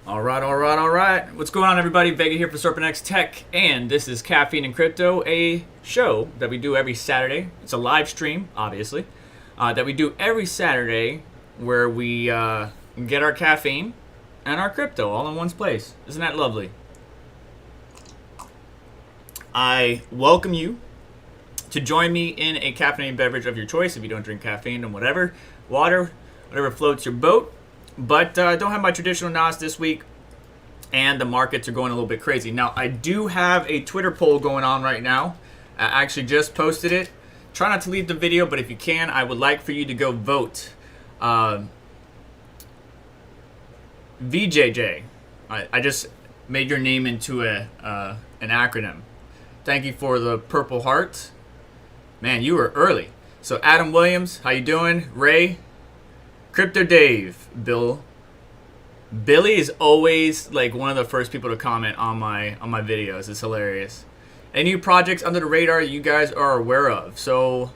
All right. What's going on, everybody? Vega here for SerpentX Tech, and this is Caffeine Crypto, a show that we do every Saturday. It's a live stream, obviously, that we do every Saturday where we get our caffeine and our crypto all in one place. Isn't that lovely? I welcome you to join me in a caffeinated beverage of your choice. If you don't drink caffeine, then whatever, water, whatever floats your boat. But I don't have my traditional NOS this week, and the markets are going a little bit crazy. Now, I do have a Twitter poll going on right now. I actually just posted it. Try not to leave the video, but if you can, I would like for you to go vote. VJJ, I just made your name into an acronym. Thank you for the Purple Heart. Man, you were early. So Adam Williams, how you doing? Ray, Crypto Dave, Bill. Billy is always like one of the first people to comment on my videos. It's hilarious. Any new projects under the radar you guys are aware of? So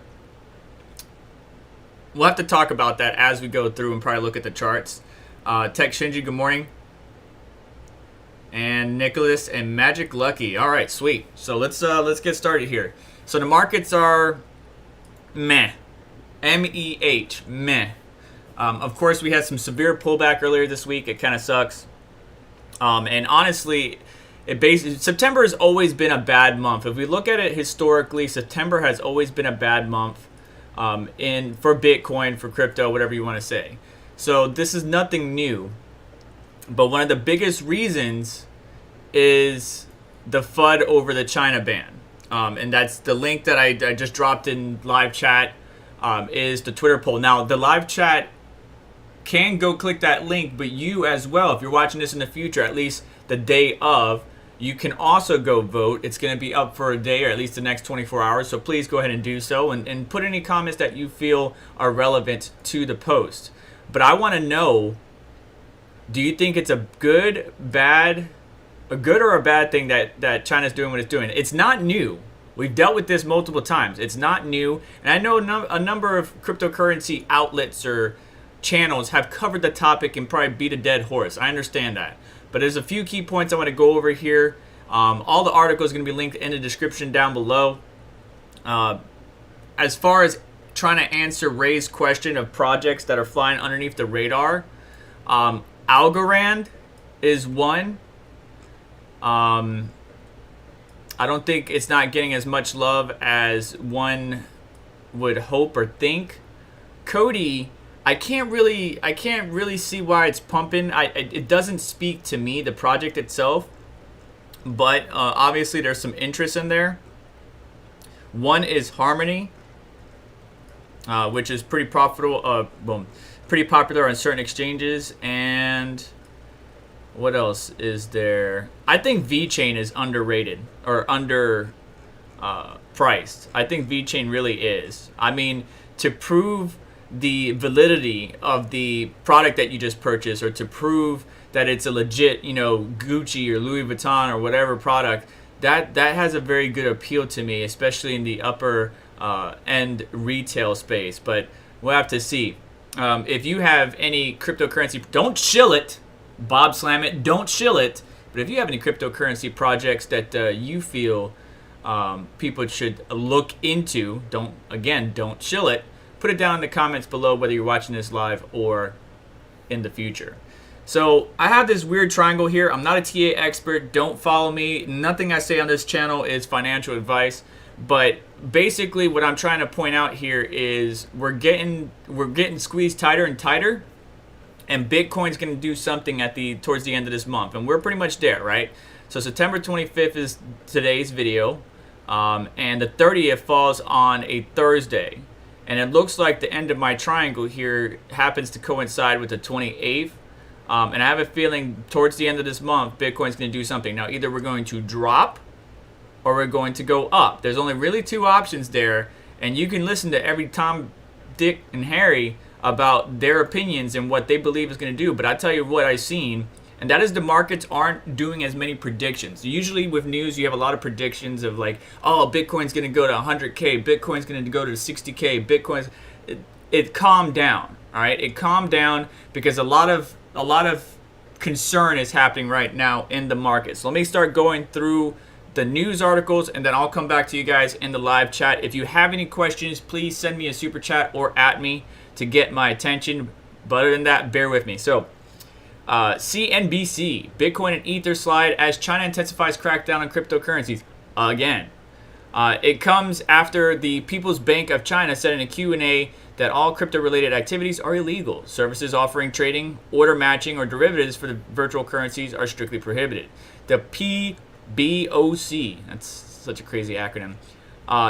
we'll have to talk about that as we go through and probably look at the charts. Tech Shinji, good morning. And Nicholas and Magic Lucky. All right, sweet. So let's get started here. So the markets are meh. M-E-H, meh. Of course, we had some severe pullback earlier this week. It kind of sucks. And honestly, September has always been a bad month. If we look at it historically, September has always been a bad month for Bitcoin, for crypto, whatever you want to say. So this is nothing new. But one of the biggest reasons is the FUD over the China ban. And that's the link that I just dropped in live chat is the Twitter poll. Now, the live chat can go click that link, but you as well, if you're watching this in the future, at least the day of, you can also go vote. It's going to be up for a day or at least the next 24 hours, so please go ahead and do so and put any comments that you feel are relevant to the post. But I want to know, do you think it's a good or a bad thing that China's doing what it's doing? It's not new. We've dealt with this multiple times. It's not new, and I know a number of cryptocurrency outlets or channels have covered the topic and probably beat a dead horse. I understand that, but there's a few key points I want to go over here. All the articles are going to be linked in the description down below. As far as trying to answer Ray's question of projects that are flying underneath the radar, Algorand is one. I don't think it's not getting as much love as one would hope or think. Cody, I can't really see why it's pumping. It doesn't speak to me, the project itself, but obviously there's some interest in there. One is Harmony, which is pretty profitable. Pretty popular on certain exchanges. And what else is there? I think VeChain is underrated or under priced. I think VeChain really is. I mean, to prove the validity of the product that you just purchased, or to prove that it's a legit, Gucci or Louis Vuitton or whatever product, that has a very good appeal to me, especially in the upper end retail space. But we'll have to see. If you have any cryptocurrency, don't shill it, Bob Slam it, don't shill it. But if you have any cryptocurrency projects that you feel people should look into, don't shill it. Put it down in the comments below whether you're watching this live or in the future. So I have this weird triangle here. I'm not a TA expert. Don't follow me. Nothing I say on this channel is financial advice. But basically what I'm trying to point out here is we're getting squeezed tighter and tighter. And Bitcoin's going to do something towards the end of this month. And we're pretty much there, right? So September 25th is today's video. And the 30th falls on a Thursday. And it looks like the end of my triangle here happens to coincide with the 28th. And I have a feeling towards the end of this month, Bitcoin's going to do something. Now, either we're going to drop or we're going to go up. There's only really two options there. And you can listen to every Tom, Dick, and Harry about their opinions and what they believe is going to do. But I tell you what I've seen, and that is the markets aren't doing as many predictions. Usually with news, you have a lot of predictions of like, oh, Bitcoin's going to go to 100K, Bitcoin's going to go to 60K, Bitcoin's... It calmed down, all right? It calmed down because a lot of concern is happening right now in the market. So let me start going through the news articles, and then I'll come back to you guys in the live chat. If you have any questions, please send me a super chat or at me to get my attention. But other than that, bear with me. So CNBC, Bitcoin and Ether slide as China intensifies crackdown on cryptocurrencies again. It comes after the People's Bank of China said in a Q&A that all crypto-related activities are illegal. Services offering trading, order matching, or derivatives for the virtual currencies are strictly prohibited. The PBOC, that's such a crazy acronym,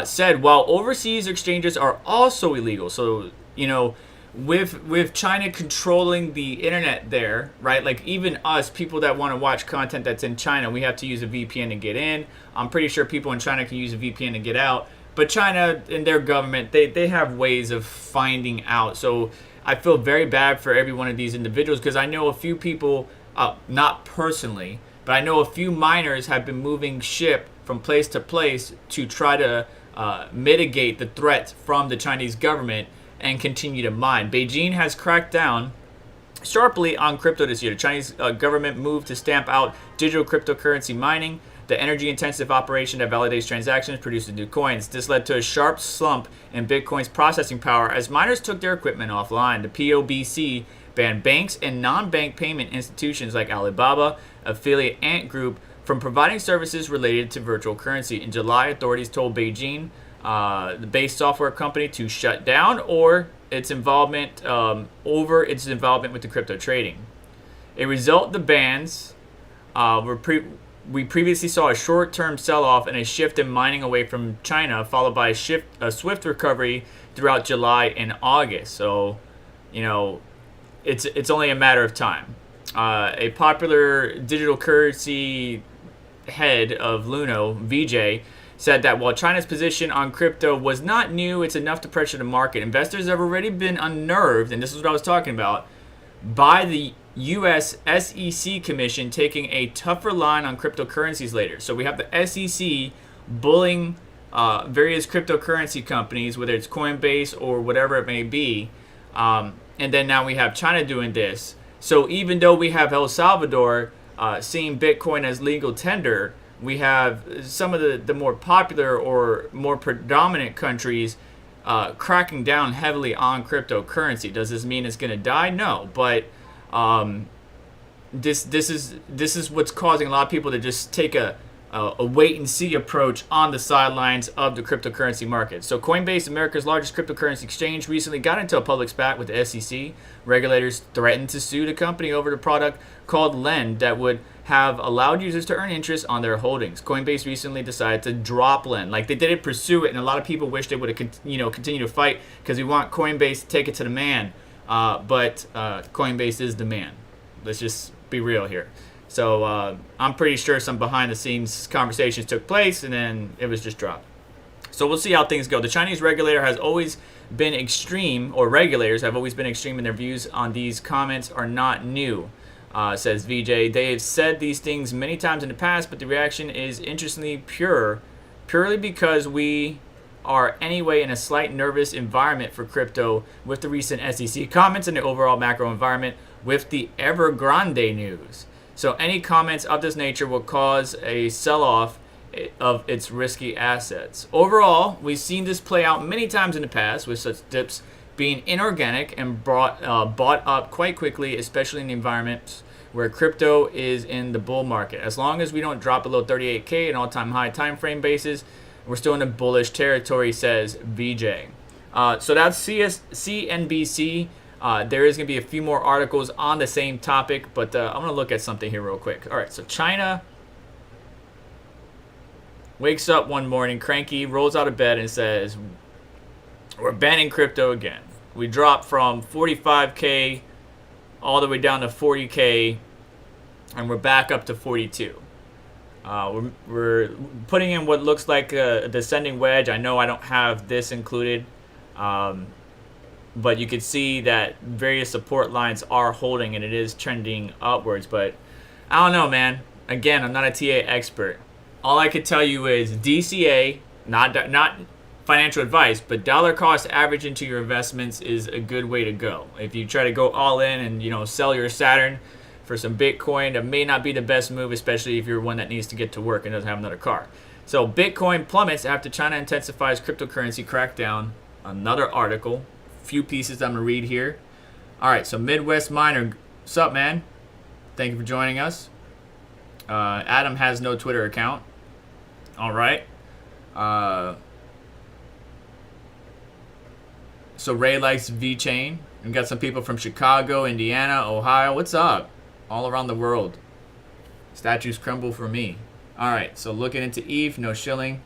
said while overseas exchanges are also illegal. So, you know, with China controlling the internet there, right? Like even us, people that want to watch content that's in China, we have to use a VPN to get in. I'm pretty sure people in China can use a VPN to get out. But China and their government, they have ways of finding out. So I feel very bad for every one of these individuals because I know a few people, not personally, but I know a few miners have been moving ship from place to place to try to mitigate the threat from the Chinese government and continue to mine. Beijing has cracked down sharply on crypto this year. The Chinese government moved to stamp out digital cryptocurrency mining, the energy-intensive operation that validates transactions, produces new coins. This led to a sharp slump in Bitcoin's processing power as miners took their equipment offline. The POBC banned banks and non-bank payment institutions like Alibaba, affiliate Ant Group, from providing services related to virtual currency. In July, authorities told Beijing, the base software company, to shut down or its involvement with the crypto trading. A result, the bans we previously saw a short-term sell-off and a shift in mining away from China, followed by a swift recovery throughout July and August. So, you know, it's only a matter of time. A popular digital currency head of Luno, VJ, said that while China's position on crypto was not new, it's enough to pressure the market. Investors have already been unnerved, and this is what I was talking about, by the U.S. SEC Commission taking a tougher line on cryptocurrencies later. So we have the SEC bullying various cryptocurrency companies, whether it's Coinbase or whatever it may be. And then now we have China doing this. So even though we have El Salvador seeing Bitcoin as legal tender, we have some of the more popular or more predominant countries cracking down heavily on cryptocurrency. Does this mean it's going to die? No, but this is what's causing a lot of people to just take a wait and see approach on the sidelines of the cryptocurrency market. So Coinbase, America's largest cryptocurrency exchange, recently got into a public spat with the SEC. Regulators threatened to sue the company over the product called Lend that would have allowed users to earn interest on their holdings. Coinbase recently decided to drop Lend. Like, they didn't pursue it, and a lot of people wish they would have continued to fight because we want Coinbase to take it to the man. But Coinbase is the man. Let's just be real here. So I'm pretty sure some behind-the-scenes conversations took place, and then it was just dropped. So we'll see how things go. The Chinese regulator has always been extreme, or regulators have always been extreme in their views on these comments are not new, says VJ. They have said these things many times in the past, but the reaction is interestingly purely because we are anyway in a slight nervous environment for crypto with the recent SEC comments and the overall macro environment with the Evergrande news. So any comments of this nature will cause a sell-off of its risky assets. Overall, we've seen this play out many times in the past, with such dips being inorganic and bought up quite quickly, especially in the environments where crypto is in the bull market. As long as we don't drop below 38K, an all-time high time frame basis, we're still in a bullish territory, says VJ. So that's CNBC. There is going to be a few more articles on the same topic, but I'm going to look at something here real quick. All right, so China wakes up one morning, cranky, rolls out of bed and says, we're banning crypto again. We dropped from 45K all the way down to 40K, and we're back up to 42. We're putting in what looks like a descending wedge. I know I don't have this included, but you can see that various support lines are holding, and it is trending upwards. But I don't know, man. Again, I'm not a TA expert. All I could tell you is DCA, not financial advice, but dollar cost average into your investments is a good way to go. If you try to go all in and sell your Saturn for some Bitcoin, that may not be the best move, especially if you're one that needs to get to work and doesn't have another car. So Bitcoin plummets after China intensifies cryptocurrency crackdown. Another article, few pieces I'm gonna read here. All right, so Midwest Miner, what's up, man? Thank you for joining us. Adam has no Twitter account. All right. So Ray likes VeChain. We got some people from Chicago, Indiana, Ohio. What's up? All around the world. Statues crumble for me. All right, so looking into ETH, no shilling.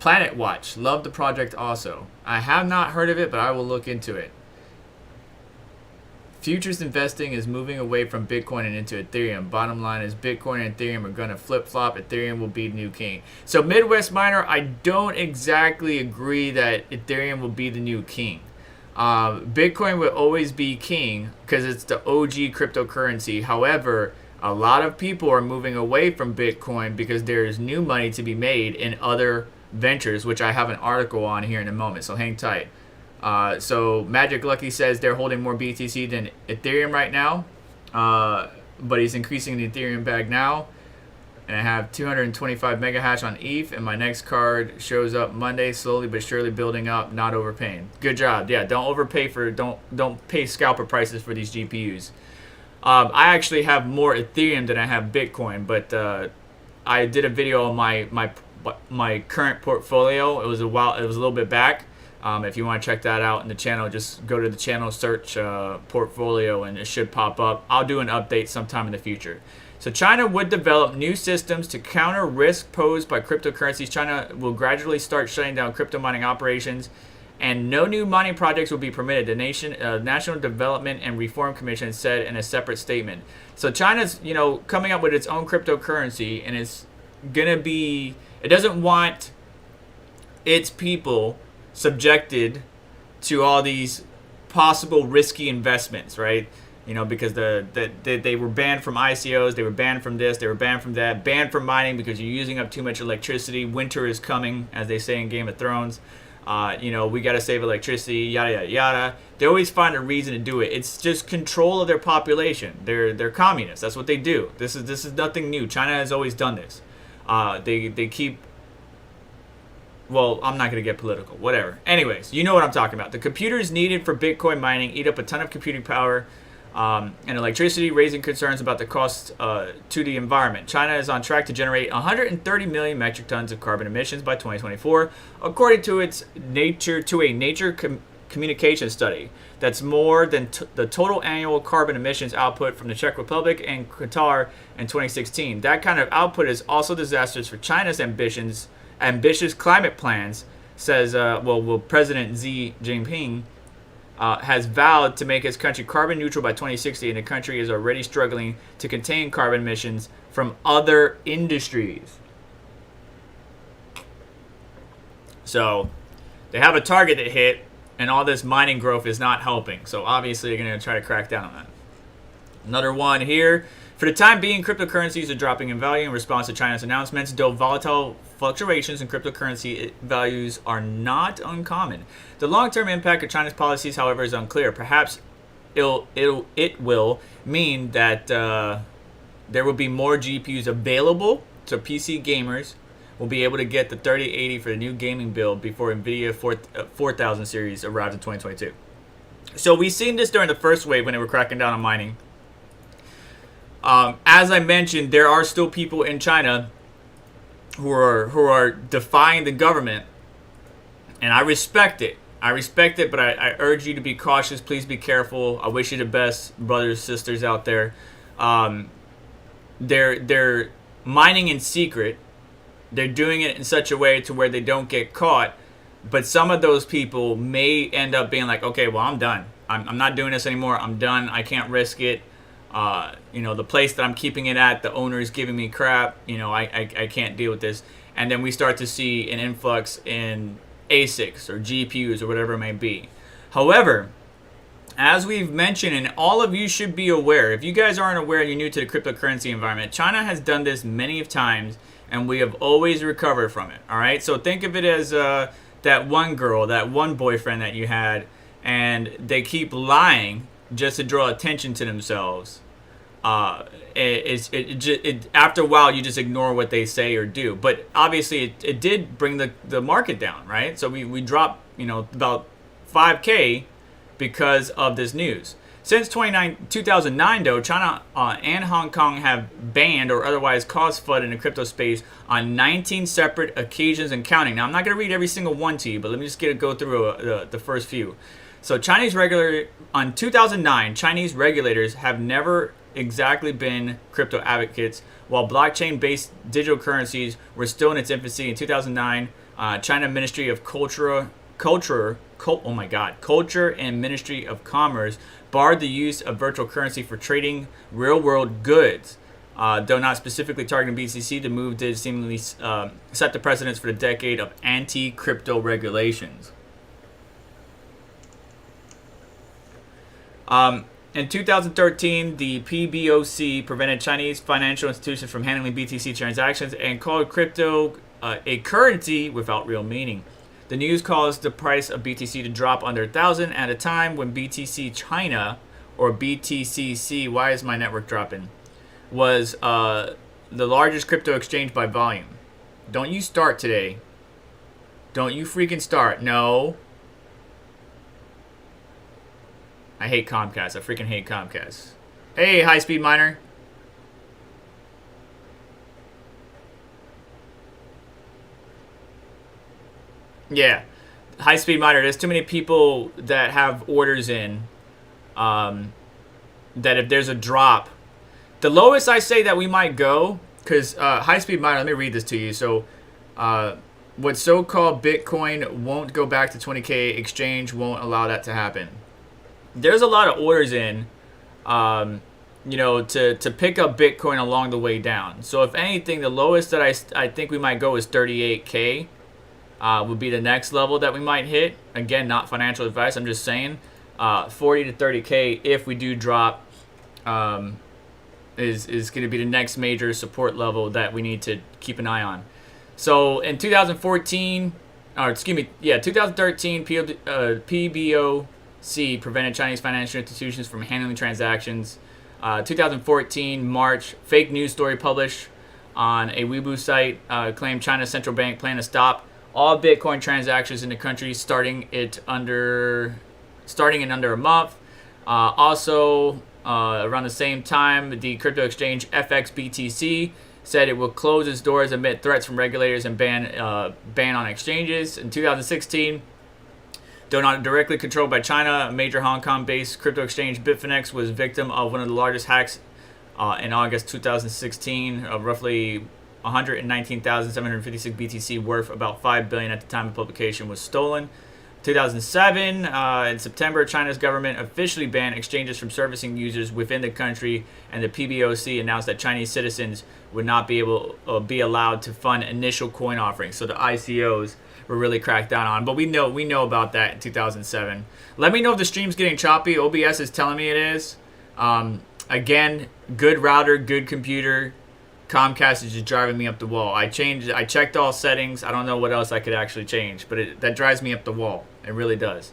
Planet Watch, love the project also. I have not heard of it, but I will look into it. Futures investing is moving away from Bitcoin and into Ethereum. Bottom line is Bitcoin and Ethereum are going to flip-flop. Ethereum will be the new king. So Midwest Miner, I don't exactly agree that Ethereum will be the new king. Bitcoin will always be king because it's the OG cryptocurrency. However, a lot of people are moving away from Bitcoin because there's new money to be made in other ventures, which I have an article on here in a moment, so hang tight. So Magic Lucky says they're holding more BTC than Ethereum right now, but he's increasing the Ethereum bag now. And I have 225 mega hash on ETH, and my next card shows up Monday, slowly but surely building up, not overpaying. Good job. Yeah, don't overpay don't pay scalper prices for these GPUs. I actually have more Ethereum than I have Bitcoin, but I did a video on my current portfolio. It was a little bit back. If you want to check that out in the channel, just go to the channel, search portfolio, and it should pop up. I'll do an update sometime in the future. So China would develop new systems to counter risk posed by cryptocurrencies. China will gradually start shutting down crypto mining operations, and no new mining projects will be permitted. The National Development and Reform Commission said in a separate statement. So China's, coming up with its own cryptocurrency, and it's gonna be. It doesn't want its people subjected to all these possible risky investments, right? Because they were banned from ICOs, they were banned from this, they were banned from that, banned from mining because you're using up too much electricity. Winter is coming, as they say in Game of Thrones. We got to save electricity, yada, yada, yada. They always find a reason to do it. It's just control of their population. They're communists. That's what they do. This is nothing new. China has always done this. They keep... Well, I'm not going to get political. Whatever. Anyways, you know what I'm talking about. The computers needed for Bitcoin mining eat up a ton of computing power and electricity, raising concerns about the cost to the environment. China is on track to generate 130 million metric tons of carbon emissions by 2024, according to a Nature communication study. That's more than the total annual carbon emissions output from the Czech Republic and Qatar in 2016. That kind of output is also disastrous for China's ambitious climate plans, says President Xi Jinping has vowed to make his country carbon neutral by 2060, and the country is already struggling to contain carbon emissions from other industries. So they have a target to hit, and all this mining growth is not helping. So obviously they're going to try to crack down on that. Another one here. For the time being, cryptocurrencies are dropping in value in response to China's announcements, though volatile fluctuations in cryptocurrency values are not uncommon. The long-term impact of China's policies, however, is unclear. Perhaps it will mean that there will be more GPUs available, so PC gamers will be able to get the 3080 for the new gaming build before NVIDIA 4000 series arrives in 2022. So we've seen this during the first wave when they were cracking down on mining. As I mentioned, there are still people in China who are defying the government, and I respect it. But I urge you to be cautious. Please be careful. I wish you the best, brothers, sisters out there. They're mining in secret. They're doing it in such a way to where they don't get caught. But some of those people may end up being like, okay, well, I'm done. I'm not doing this anymore. I'm done. I can't risk it. The place that I'm keeping it at, the owner is giving me crap. I can't deal with this. And then we start to see an influx in ASICs or GPUs or whatever it may be. However, as we've mentioned, and all of you should be aware, if you guys aren't aware and you're new to the cryptocurrency environment, China has done this many times, and we have always recovered from it. All right, so think of it as that one girl, that one boyfriend that you had, and they keep lying just to draw attention to themselves. After a while, you just ignore what they say or do. But obviously, it did bring the market down, right? So we dropped, about 5K because of this news. Since 2009, though, China and Hong Kong have banned or otherwise caused FUD in the crypto space on 19 separate occasions and counting. Now, I'm not going to read every single one to you, but let me just go through the first few. So on 2009, Chinese regulators have never exactly been crypto advocates. While blockchain-based digital currencies were still in its infancy in 2009, China Ministry of Culture and Ministry of Commerce barred the use of virtual currency for trading real-world goods. Though not specifically targeting BTC, the move did seemingly set the precedence for the decade of anti-crypto regulations. In 2013, the PBOC prevented Chinese financial institutions from handling BTC transactions and called crypto a currency without real meaning. The news caused the price of BTC to drop under 1,000 at a time when BTC China, or BTCC, why is my network dropping, was the largest crypto exchange by volume. Don't you start today. Don't you freaking start. No. I hate Comcast. I freaking hate Comcast. Hey, high-speed miner. Yeah, high-speed miner. There's too many people that have orders in that if there's a drop, the lowest I say that we might go, because high-speed miner, let me read this to you. So what so-called Bitcoin won't go back to 20K, exchange won't allow that to happen. There's a lot of orders in, to pick up Bitcoin along the way down. So if anything, the lowest that I think we might go is 38K. Would be the next level that we might hit. Again, not financial advice. I'm just saying 40 to 30K if we do drop is going to be the next major support level that we need to keep an eye on. So in 2013, PBOC prevented Chinese financial institutions from handling transactions. 2014, March, fake news story published on a Weibo site claimed China's central bank planned to stop all Bitcoin transactions in the country starting in under a month. Also, around the same time, the crypto exchange FXBTC said it will close its doors amid threats from regulators and ban on exchanges. In 2016, though not directly controlled by China, a major Hong Kong-based crypto exchange, Bitfinex, was victim of one of the largest hacks in August 2016 of roughly 119,756 BTC worth about $5 billion at the time of publication was stolen. 2007, in September, China's government officially banned exchanges from servicing users within the country, and the PBOC announced that Chinese citizens would not be allowed to fund initial coin offerings. So the ICOs were really cracked down on. But we know about that in 2007. Let me know if the stream's getting choppy. OBS is telling me it is. Again, good router, good computer. Comcast is just driving me up the wall. I checked all settings. I don't know what else I could actually change, but that drives me up the wall. It really does.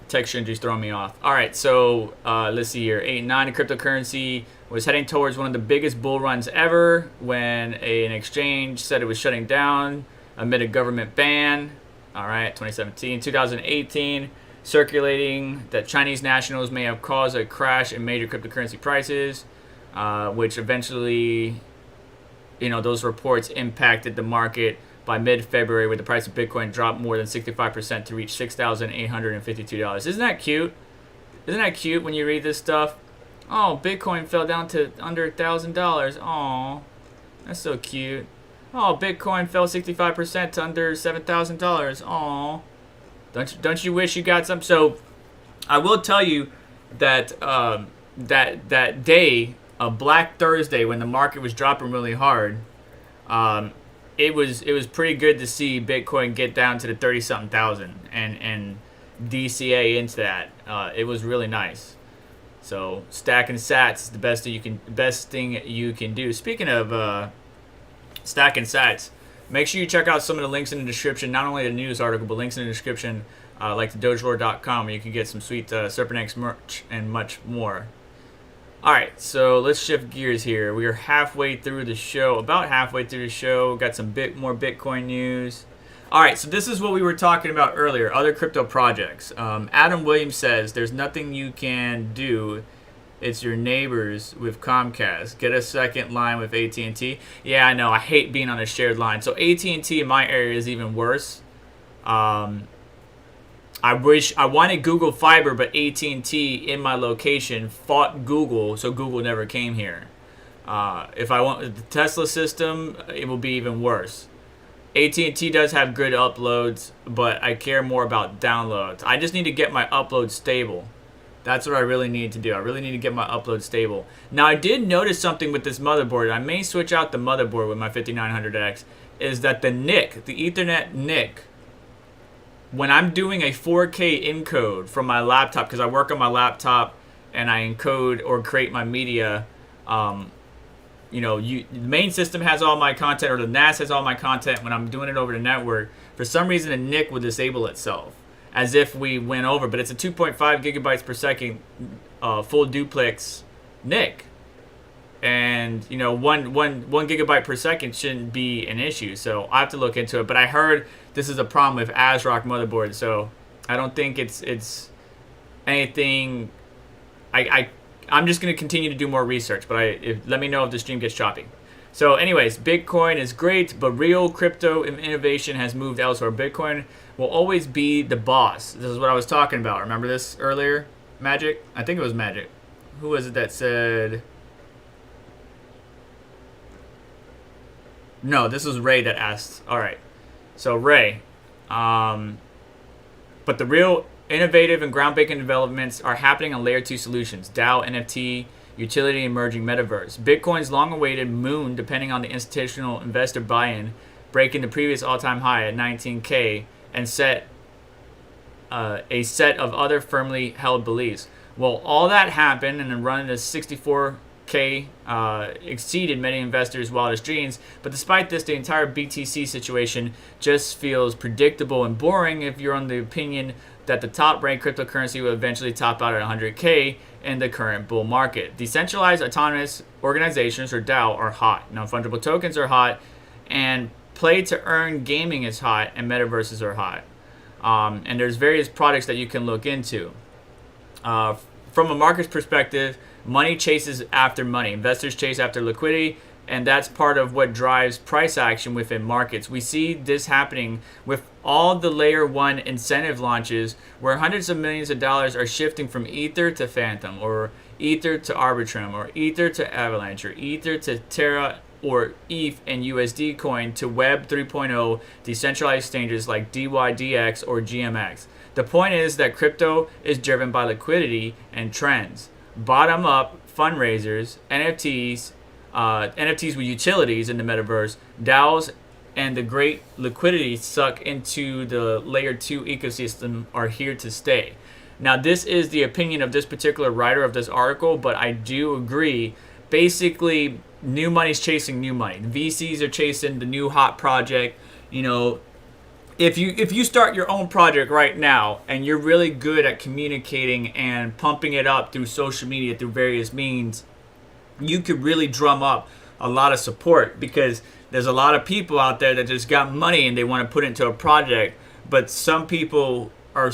Text just throwing me off. All right, so let's see here. 8-9, the cryptocurrency was heading towards one of the biggest bull runs ever when an exchange said it was shutting down amid a government ban. All right, 2017. 2018, circulating that Chinese nationals may have caused a crash in major cryptocurrency prices, which eventually, those reports impacted the market by mid-February, where the price of Bitcoin dropped more than 65% to reach $6,852. Isn't that cute? Isn't that cute when you read this stuff? Oh, Bitcoin fell down to under $1,000. Aw. That's so cute. Oh, Bitcoin fell 65% to under $7,000. Aw. Don't you wish you got some? So I will tell you that that day of Black Thursday when the market was dropping really hard, it was pretty good to see Bitcoin get down to the 30 something thousand and DCA into that. It was really nice. So stacking sats is the best thing you can do. Speaking of stacking sats, make sure you check out some of the links in the description. Not only the news article, but links in the description, like the dogelord.com, where you can get some sweet SerpentX merch and much more. All right, so let's shift gears here. We are halfway through the show, about halfway through the show. Got some more Bitcoin news. All right, so this is what we were talking about earlier, other crypto projects. Adam Williams says, there's nothing you can do. It's your neighbors with Comcast. Get a second line with AT&T. Yeah, I know. I hate being on a shared line. So AT&T in my area is even worse. I wanted Google Fiber, but AT&T in my location fought Google, so Google never came here. If I want the Tesla system, it will be even worse. AT&T does have good uploads, but I care more about downloads. I just need to get my upload stable. That's what I really need to do. I really need to get my upload stable. Now, I did notice something with this motherboard. I may switch out the motherboard with my 5900X, is that the NIC, the Ethernet NIC, when I'm doing a 4K encode from my laptop, because I work on my laptop and I encode or create my media, the main system has all my content, or the NAS has all my content. When I'm doing it over the network, for some reason the NIC will disable itself, as if we went over. But it's a 2.5 gigabytes per second full duplex NIC, and one gigabyte per second shouldn't be an issue. So I have to look into it. But I heard this is a problem with ASRock motherboards, so I don't think it's anything. I'm just going to continue to do more research, but let me know if the stream gets choppy. So anyways, Bitcoin is great, but real crypto innovation has moved elsewhere. Bitcoin will always be the boss. This is what I was talking about. Remember this earlier? Magic? I think it was Magic. Who was it that said... No, this was Ray that asked. All right. So Ray. But the real innovative and groundbreaking developments are happening on layer 2 solutions, DAO, NFT, utility, emerging metaverse. Bitcoin's long-awaited moon, depending on the institutional investor buy-in, breaking the previous all-time high at 19K and set a set of other firmly held beliefs. Well, all that happened and then running to 64K exceeded many investors' wildest dreams. But despite this, the entire BTC situation just feels predictable and boring if you're on the opinion that the top-ranked cryptocurrency will eventually top out at 100K in the current bull market. Decentralized autonomous organizations, or DAO, are hot. Non-fungible tokens are hot, and play-to-earn gaming is hot, and metaverses are hot. And there's various products that you can look into. From a market's perspective, money chases after money. Investors chase after liquidity, and that's part of what drives price action within markets. We see this happening with all the layer 1 incentive launches, where hundreds of millions of dollars are shifting from Ether to Phantom, or Ether to Arbitrum, or Ether to Avalanche, or Ether to Terra, or ETH and USD coin to Web 3.0 decentralized exchanges like DYDX or GMX. The point is that crypto is driven by liquidity and trends. Bottom-up fundraisers, NFTs with utilities in the metaverse, DAOs, and the great liquidity suck into the layer 2 ecosystem are here to stay. Now, this is the opinion of this particular writer of this article, but I do agree. Basically, new money's chasing new money. The VCs are chasing the new hot project. If you start your own project right now and you're really good at communicating and pumping it up through social media, through various means, you could really drum up a lot of support, because there's a lot of people out there that just got money and they want to put it into a project, but some people are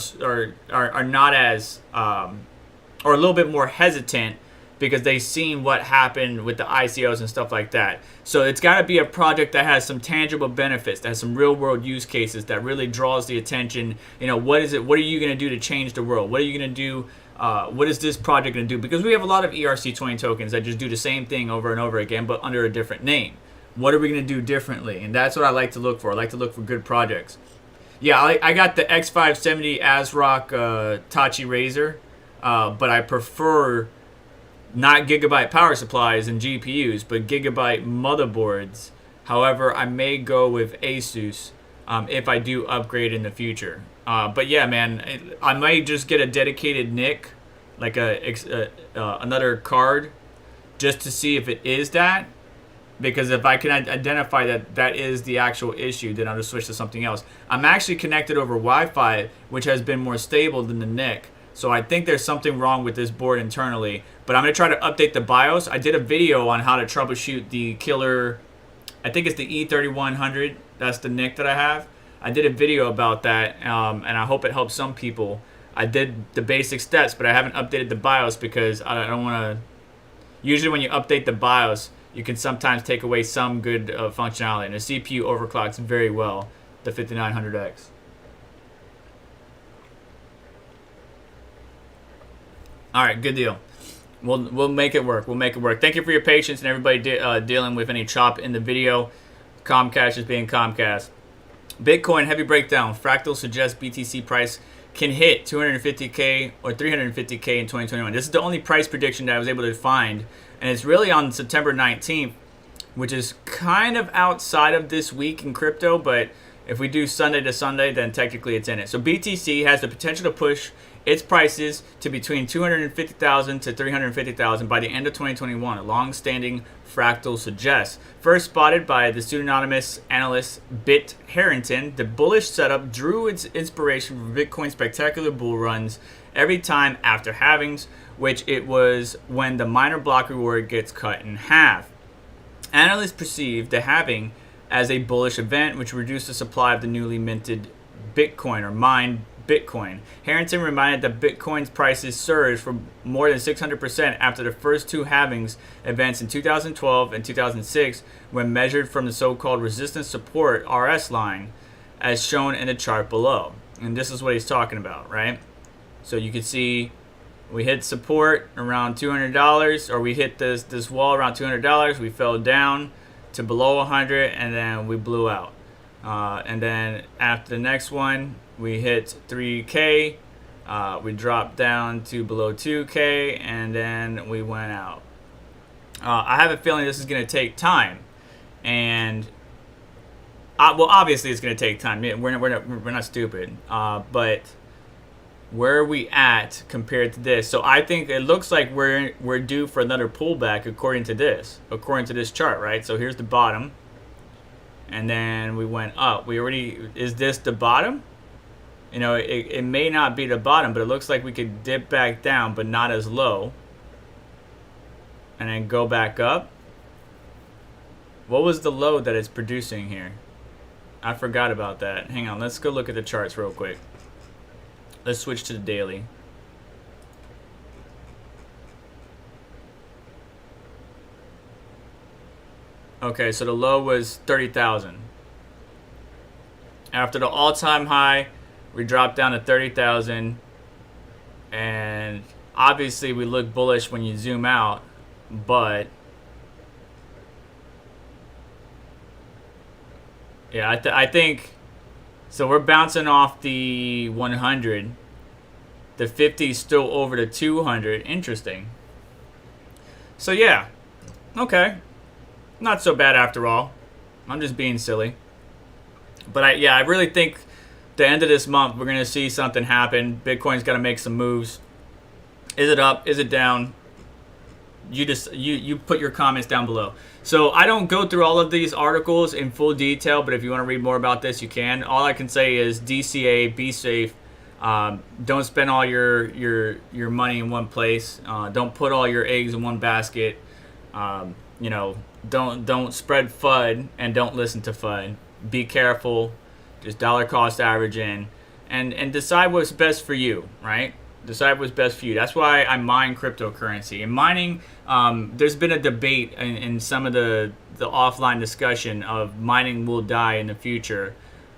not as or a little bit more hesitant because they've seen what happened with the ICOs and stuff like that. So it's got to be a project that has some tangible benefits, that has some real world use cases, that really draws the attention. What is it? What are you going to do to change the world? What are you going to do? What is this project going to do? Because we have a lot of ERC20 tokens that just do the same thing over and over again, but under a different name. What are we going to do differently? And that's what I like to look for. I like to look for good projects. Yeah, I got the X570 ASRock Tachi Razor, but I prefer not gigabyte power supplies and GPUs, but gigabyte motherboards. However, I may go with Asus if I do upgrade in the future. But yeah, man, I might just get a dedicated NIC, like another card, just to see if it is that. Because if I can identify that that is the actual issue, then I'll just switch to something else. I'm actually connected over Wi-Fi, which has been more stable than the NIC. So I think there's something wrong with this board internally. But I'm going to try to update the BIOS. I did a video on how to troubleshoot the killer, I think it's the E3100. That's the NIC that I have. I did a video about that, and I hope it helps some people. I did the basic steps, but I haven't updated the BIOS because I don't want to... Usually when you update the BIOS, you can sometimes take away some good functionality. And the CPU overclocks very well, the 5900X. All right, good deal. We'll make it work. We'll make it work. Thank you for your patience and everybody dealing with any chop in the video. Comcast is being Comcast. Bitcoin heavy breakdown. Fractal suggests BTC price can hit 250K or 350K in 2021. This is the only price prediction that I was able to find. And it's really on September 19th, which is kind of outside of this week in crypto. But if we do Sunday to Sunday, then technically it's in it. So BTC has the potential to push its prices to between 250,000 to 350,000 by the end of 2021, a long-standing fractal suggests. First spotted by the pseudonymous analyst Bit Harrington, the bullish setup drew its inspiration from Bitcoin's spectacular bull runs every time after halvings, which it was when the minor block reward gets cut in half. Analysts perceive the halving as a bullish event, which reduced the supply of the newly minted Bitcoin or mined Bitcoin. Harrington reminded that Bitcoin's prices surged for more than 600% after the first two halvings events in 2012 and 2006 when measured from the so-called resistance support RS line as shown in the chart below. And this is what he's talking about, right? So you can see we hit support around $200, or we hit this wall around $200. We fell down to below 100, and then we blew out. And then after the next one, we hit 3K. We dropped down to below 2K, and then we went out. I have a feeling this is going to take time, and well, obviously it's going to take time. We're not stupid, but where are we at compared to this? So I think it looks like we're due for another pullback according to this chart, right? So here's the bottom, and then we went up. Is this the bottom? You know, it may not be the bottom, but it looks like we could dip back down, but not as low, and then go back up. What was the low that it's producing here? I forgot about that. Hang on, let's go look at the charts real quick. Let's switch to the daily. Okay, so the low was 30,000. After the all-time high, we dropped down to 30,000. And obviously we look bullish when you zoom out, but yeah, I think so. We're bouncing off the 100. The 50 is still over the 200. Interesting. So yeah, okay, not so bad after all. I'm just being silly, but I really think the end of this month we're gonna see something happen. Bitcoin's got to make some moves. Is it up? Is it down? You put your comments down below. So I don't go through all of these articles in full detail, but if you want to read more about this, you can. All I can say is DCA, be safe. Don't spend all your money in one place. Don't put all your eggs in one basket. You know, don't spread FUD and don't listen to FUD. Be careful. Just dollar cost averaging and decide what's best for you, right? Decide what's best for you. That's why I mine cryptocurrency. And mining, there's been a debate in some of the offline discussion of mining will die in the future.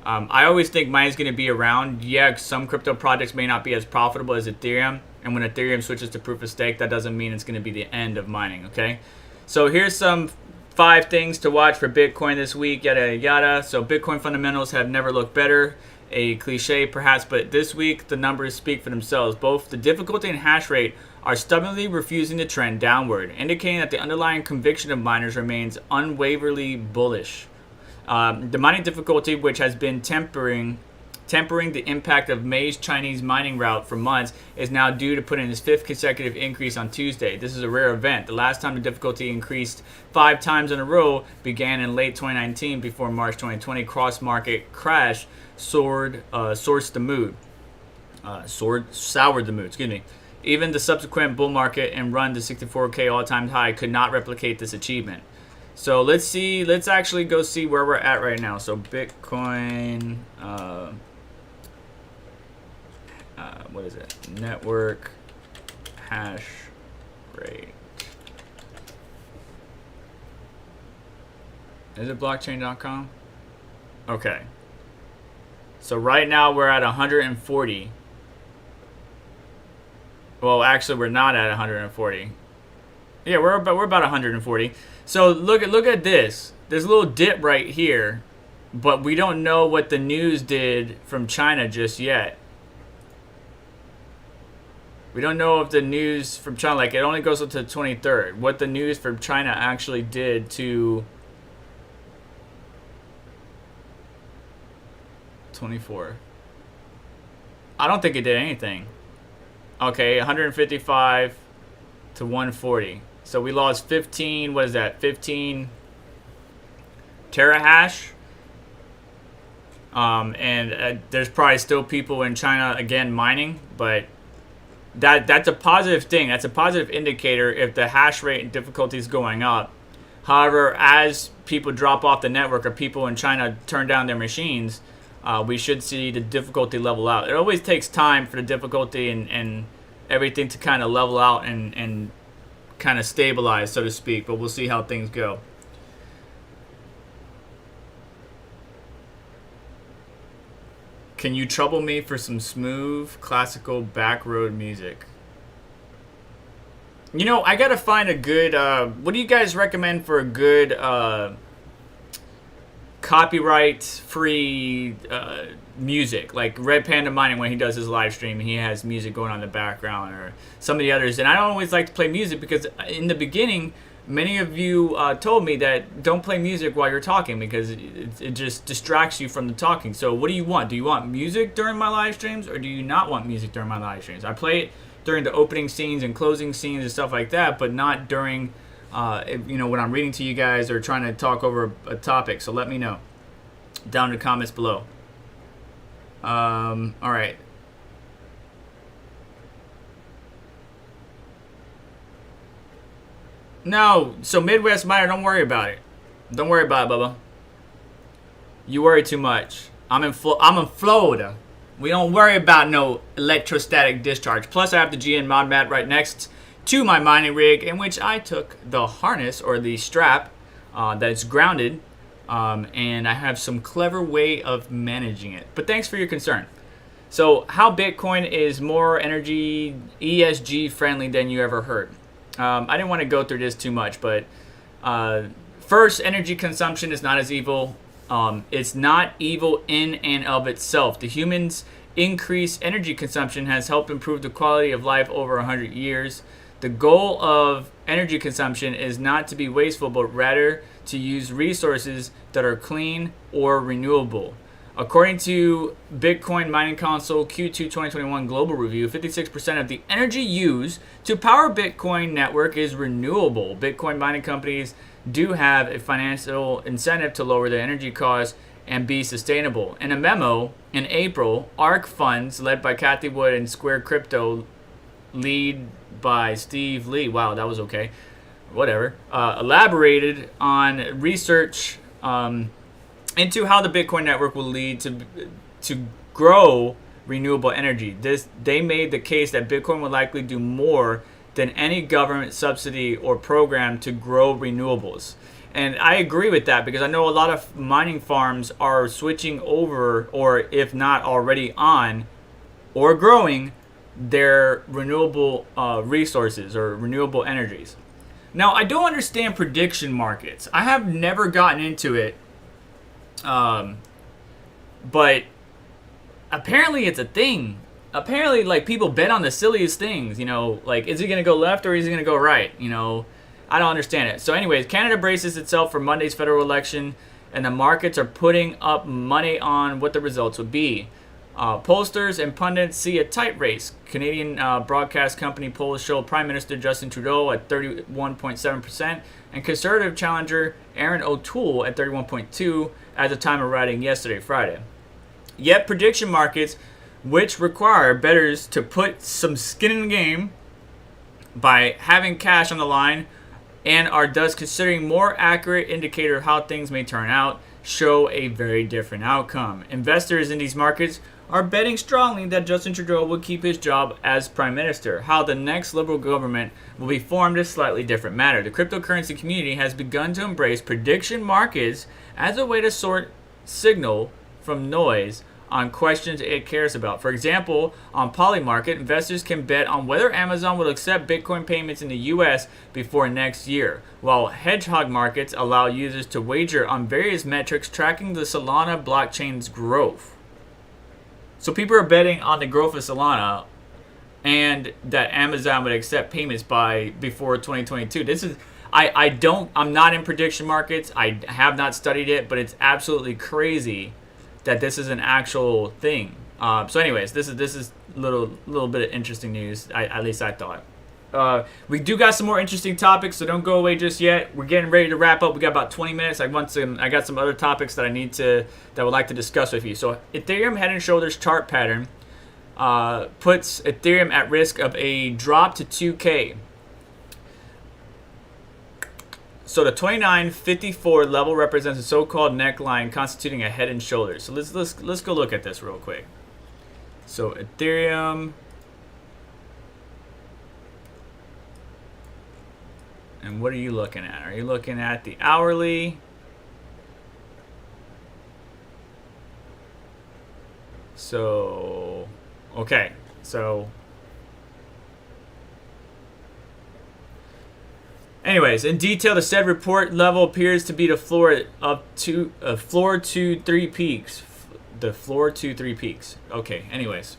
I always think mining's going to be around. Yeah, some crypto projects may not be as profitable as Ethereum. And when Ethereum switches to proof of stake, that doesn't mean it's going to be the end of mining, okay? So here's some 5 things to watch for Bitcoin this week, yada yada. So Bitcoin fundamentals have never looked better. A cliche perhaps, but this week the numbers speak for themselves. Both the difficulty and hash rate are stubbornly refusing to trend downward, indicating that the underlying conviction of miners remains unwaveringly bullish. The mining difficulty, which has been tempering the impact of May's Chinese mining route for months, is now due to put in its 5th consecutive increase on Tuesday. This is a rare event. The last time the difficulty increased 5 times in a row began in late 2019 before March 2020 cross-market crash soured the mood. Soured the mood, excuse me. Even the subsequent bull market and run to 64K all-time high could not replicate this achievement. So let's actually go see where we're at right now. So Bitcoin, what is it? Network hash rate. Is it blockchain.com? Okay. So right now we're at 140. Well, actually we're not at 140. Yeah, we're about 140. So look at this. There's a little dip right here, but we don't know what the news did from China just yet. We don't know if the news from China, like it only goes up to the 23rd, what the news from China actually did to 24. I don't think it did anything. Okay, 155 to 140. So we lost 15, what is that? 15 terahash. And there's probably still people in China again mining, but that's a positive thing. That's a positive indicator if the hash rate and difficulty is going up. However, as people drop off the network or people in China turn down their machines, we should see the difficulty level out. It always takes time for the difficulty and everything to kind of level out and kind of stabilize, so to speak, but we'll see how things go. Can you trouble me for some smooth classical backroad music? You know, I gotta find a good what do you guys recommend for a good copyright free music, like Red Panda Mining when he does his live stream and he has music going on in the background, or some of the others. And I don't always like to play music because in the beginning many of you told me that don't play music while you're talking because it just distracts you from the talking. So what do you want? Do you want music during my live streams, or do you not want music during my live streams? I play it during the opening scenes and closing scenes and stuff like that, but not during when I'm reading to you guys or trying to talk over a topic. So let me know down in the comments below. All right. No, so Midwest Miner, don't worry about it. Don't worry about it, Bubba. You worry too much. I'm in Florida. We don't worry about no electrostatic discharge. Plus, I have the GN mod mat right next to my mining rig, in which I took the harness or the strap that's grounded, and I have some clever way of managing it. But thanks for your concern. So, how Bitcoin is more energy ESG friendly than you ever heard. I didn't want to go through this too much, but first, energy consumption is not as evil. It's not evil in and of itself. The humans' increased energy consumption has helped improve the quality of life over 100 years. The goal of energy consumption is not to be wasteful, but rather to use resources that are clean or renewable. According to Bitcoin Mining Council Q2 2021 Global Review, 56% of the energy used to power Bitcoin network is renewable. Bitcoin mining companies do have a financial incentive to lower their energy costs and be sustainable. In a memo in April, ARK funds led by Cathie Wood and Square Crypto, lead by Steve Lee, wow, that was okay, whatever, elaborated on research into how the Bitcoin network will lead to grow renewable energy. They made the case that Bitcoin will likely do more than any government subsidy or program to grow renewables. And I agree with that because I know a lot of mining farms are switching over, or if not already on, or growing their renewable resources or renewable energies. Now, I don't understand prediction markets. I have never gotten into it, but apparently it's a thing. Apparently, like, people bet on the silliest things, you know, like, is he going to go left or is he going to go right? You know, I don't understand it. So anyways, Canada braces itself for Monday's federal election, and the markets are putting up money on what the results would be. Pollsters and pundits see a tight race. Canadian broadcast company polls show Prime Minister Justin Trudeau at 31.7% and Conservative challenger Aaron O'Toole at 31.2% at the time of writing yesterday, Friday. Yet prediction markets, which require bettors to put some skin in the game by having cash on the line and are thus considering more accurate indicator of how things may turn out, show a very different outcome. Investors in these markets are betting strongly that Justin Trudeau will keep his job as Prime Minister. How the next Liberal government will be formed is a slightly different matter. The cryptocurrency community has begun to embrace prediction markets as a way to sort signal from noise on questions it cares about. For example, on Polymarket, investors can bet on whether Amazon will accept Bitcoin payments in the US before next year, while hedgehog markets allow users to wager on various metrics tracking the Solana blockchain's growth. So people are betting on the growth of Solana and that Amazon would accept payments before 2022. I'm not in prediction markets. I have not studied it, but it's absolutely crazy that this is an actual thing. So anyways, this is a little bit of interesting news. At least I thought. We do got some more interesting topics, so don't go away just yet. We're getting ready to wrap up. We got about 20 minutes. I got some other topics that I would like to discuss with you. So Ethereum head and shoulders chart pattern puts Ethereum at risk of a drop to 2K. So the 2954 level represents a so-called neckline constituting a head and shoulders. So let's go look at this real quick. So Ethereum, and what are you looking at? Are you looking at the hourly? So okay, so anyways, in detail, the said report level appears to be the floor to three peaks. The floor to three peaks. Okay, anyways.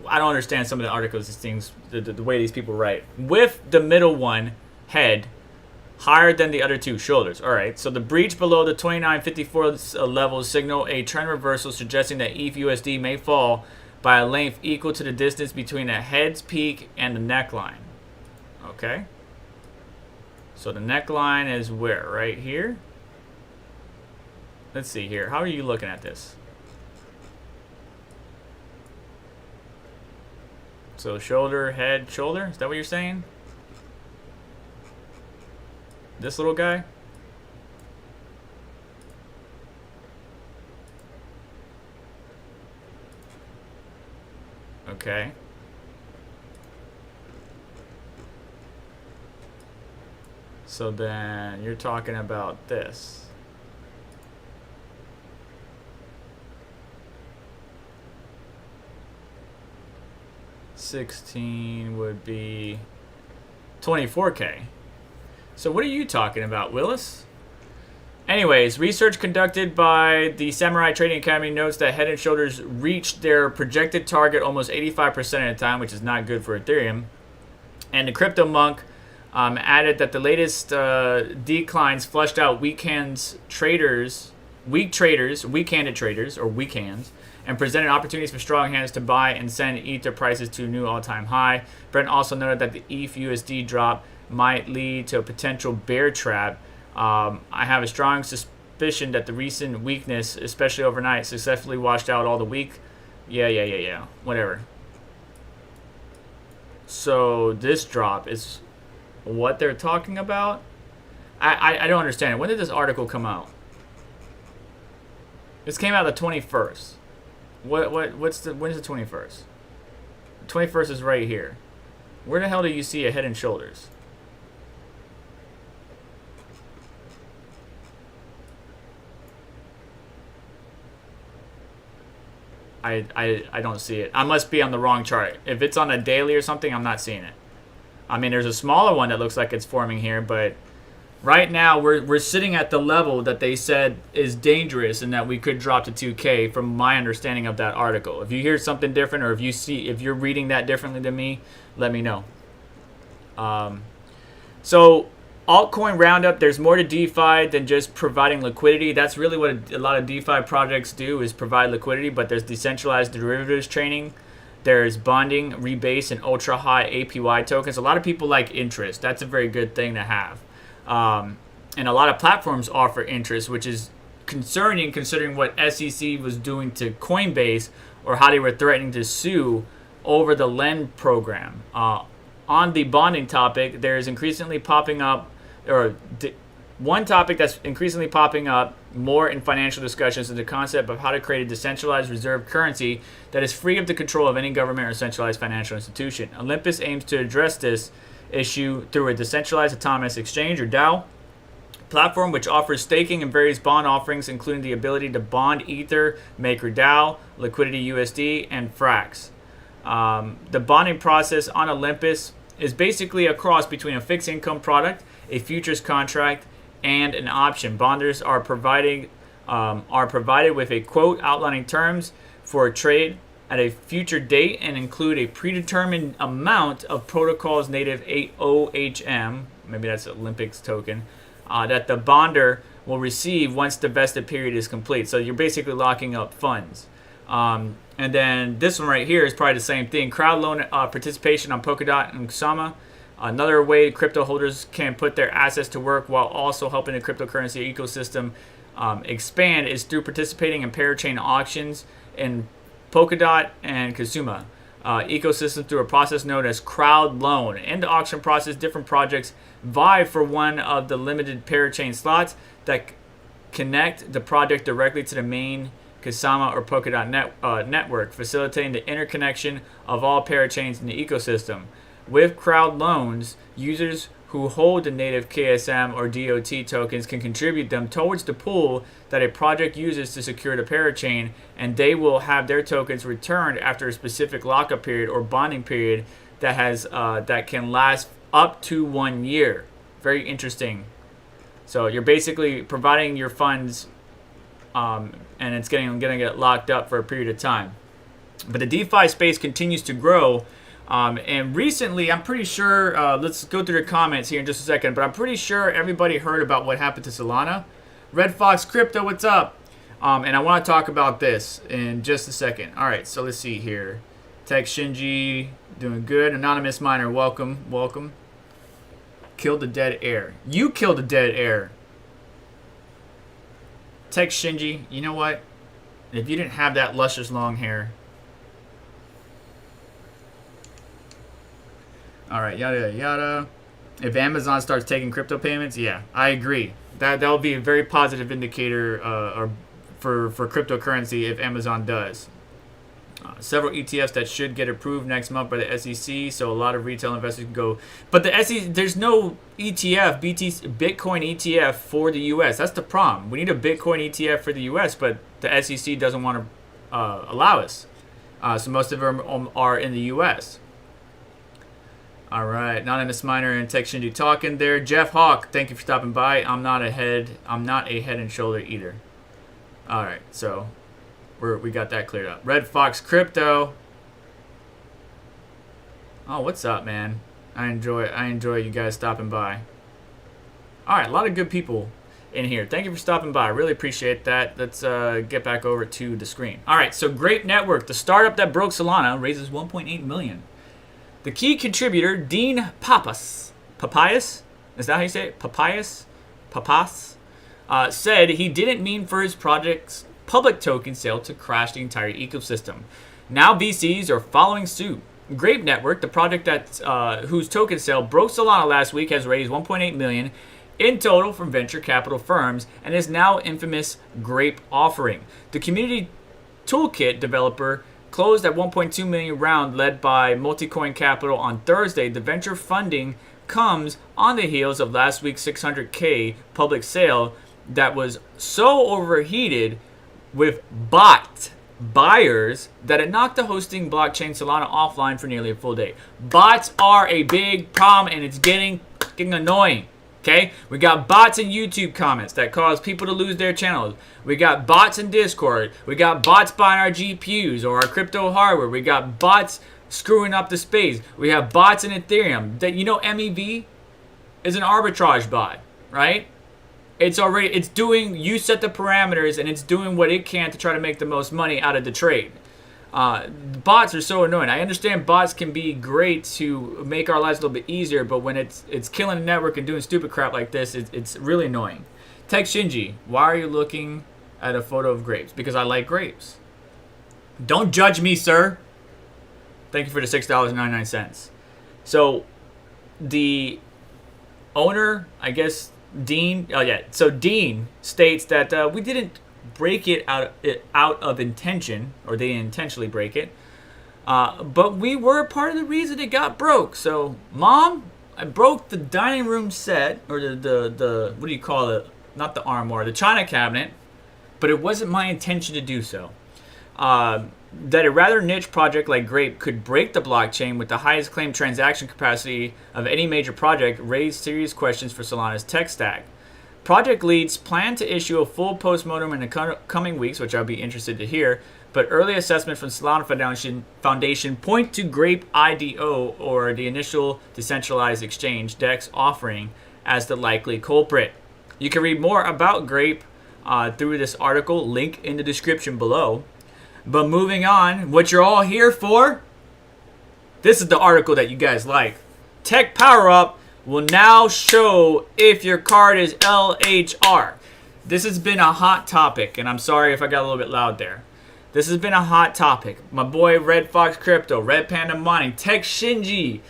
I don't understand some of the articles, these things, the way these people write. With the middle one, head, higher than the other two, shoulders. All right, so the breach below the 2954 level signal a trend reversal, suggesting that ETH USD may fall by a length equal to the distance between the head's peak and the neckline. Okay. So the neckline is where? Right here? Let's see here. How are you looking at this? So shoulder, head, shoulder? Is that what you're saying? This little guy? Okay. So then you're talking about this. $16 would be 24K. So what are you talking about, Willis? Anyways, research conducted by the Samurai Trading Academy notes that Head & Shoulders reached their projected target almost 85% of the time, which is not good for Ethereum. And the Crypto Monk added that the latest declines flushed out weak-handed traders, and presented opportunities for strong hands to buy and send Ether prices to a new all-time high. Brent also noted that the ETH USD drop might lead to a potential bear trap. I have a strong suspicion that the recent weakness, especially overnight, successfully washed out all the weak. Yeah. Whatever. So this drop is what they're talking about? I don't understand it. When did this article come out? This came out the 21st. When's the 21st? The 21st is right here. Where the hell do you see a Head and Shoulders? I don't see it. I must be on the wrong chart. If it's on a daily or something, I'm not seeing it. I mean, there's a smaller one that looks like it's forming here, but right now we're sitting at the level that they said is dangerous and that we could drop to 2K from my understanding of that article. If you hear something different, or if you're reading that differently than me, let me know. So altcoin roundup, there's more to DeFi than just providing liquidity. That's really what a lot of DeFi projects do, is provide liquidity, but there's decentralized derivatives trading. There's bonding, rebase, and ultra high APY tokens. A lot of people like interest. That's a very good thing to have. And a lot of platforms offer interest, which is concerning considering what SEC was doing to Coinbase, or how they were threatening to sue over the LEND program. On the bonding topic, there's increasingly popping up, one topic that's increasingly popping up more in financial discussions is the concept of how to create a decentralized reserve currency that is free of the control of any government or centralized financial institution. Olympus aims to address this issue through a decentralized autonomous exchange, or DAO, platform which offers staking and various bond offerings, including the ability to bond Ether, MakerDAO, Liquidity USD, and Frax. The bonding process on Olympus is basically a cross between a fixed income product, a futures contract, and an option. Bonders are provided with a quote outlining terms for a trade at a future date and include a predetermined amount of protocol's native OHM, maybe that's Olympics token, that the bonder will receive once the vested period is complete. So you're basically locking up funds. And then this one right here is probably the same thing. Crowd loan participation on Polkadot and Kusama. Another way crypto holders can put their assets to work while also helping the cryptocurrency ecosystem expand is through participating in parachain auctions in Polkadot and Kusama ecosystem through a process known as crowd loan. In the auction process, different projects vie for one of the limited parachain slots that connect the project directly to the main Kusama or Polkadot network, facilitating the interconnection of all parachains in the ecosystem. With crowd loans, users who hold the native KSM or DOT tokens can contribute them towards the pool that a project uses to secure the parachain, and they will have their tokens returned after a specific lockup period or bonding period that can last up to 1 year. Very interesting. So you're basically providing your funds, and it's going to get locked up for a period of time. But the DeFi space continues to grow. And recently, I'm pretty sure, let's go through the comments here in just a second, but I'm pretty sure everybody heard about what happened to Solana. Red Fox Crypto, what's up? And I want to talk about this in just a second. All right, so let's see here. Tech Shinji, doing good. Anonymous Miner, welcome. Killed the dead air. You killed the dead air. Tech Shinji, you know what? If you didn't have that luscious long hair. All right, yada yada. If Amazon starts taking crypto payments, yeah, I agree. That'll be a very positive indicator for cryptocurrency if Amazon does. Several ETFs that should get approved next month by the SEC, so a lot of retail investors can go. But the SEC, there's no ETF, Bitcoin ETF for the U.S. That's the problem. We need a Bitcoin ETF for the U.S., but the SEC doesn't want to allow us. So most of them are in the U.S. All right, Anonymous Miner and Tech Shinji talking there. Jeff Hawk, thank you for stopping by. I'm not a head and shoulder either. All right, so we got that cleared up. Red Fox Crypto. Oh, what's up, man? I enjoy you guys stopping by. All right, a lot of good people in here. Thank you for stopping by. I really appreciate that. Let's get back over to the screen. All right, so Grape Network, the startup that broke Solana, raises $1.8 million. The key contributor, Dean Papas, is that how you say it? Papas, said he didn't mean for his project's public token sale to crash the entire ecosystem. Now VCs are following suit. Grape Network, the project whose token sale broke Solana last week, has raised $1.8 million in total from venture capital firms and is now infamous Grape offering. The community toolkit developer closed at $1.2 million round led by Multicoin Capital on Thursday. The venture funding comes on the heels of last week's $600K public sale that was so overheated with bot buyers that had knocked the hosting blockchain Solana offline for nearly a full day. Bots are a big problem, and it's getting fucking annoying. Okay, we got bots in YouTube comments that cause people to lose their channels. We got bots in Discord. We got bots buying our GPUs or our crypto hardware. We got bots screwing up the space. We have bots in Ethereum. That, you know, MEV is an arbitrage bot, right? It's doing, you set the parameters and it's doing what it can to try to make the most money out of the trade. Bots are so annoying. I understand bots can be great to make our lives a little bit easier, but when it's killing the network and doing stupid crap like this, it's really annoying. Tech Shinji, why are you looking at a photo of grapes? Because I like grapes. Don't judge me, sir. Thank you for the $6.99. So the owner, I guess, Dean. Oh yeah. So Dean states that we didn't break it out of intention, or they didn't intentionally break it, but we were part of the reason it got broke. So, Mom, I broke the dining room set, or the what do you call it? Not the armoire, the china cabinet, but it wasn't my intention to do so. That a rather niche project like Grape could break the blockchain with the highest claimed transaction capacity of any major project raised serious questions for Solana's tech stack. Project leads plan to issue a full postmortem in the coming weeks, which I'll be interested to hear, but early assessment from Solana Foundation point to Grape IDO, or the initial decentralized exchange DEX offering, as the likely culprit. You can read more about Grape through this article, link in the description below. But moving on, what you're all here for, this is the article that you guys like. Tech Power Up will now show if your card is LHR. This has been a hot topic, and I'm sorry if I got a little bit loud there. This has been a hot topic. My boy Red Fox Crypto, Red Panda Mining, Tech Shinji,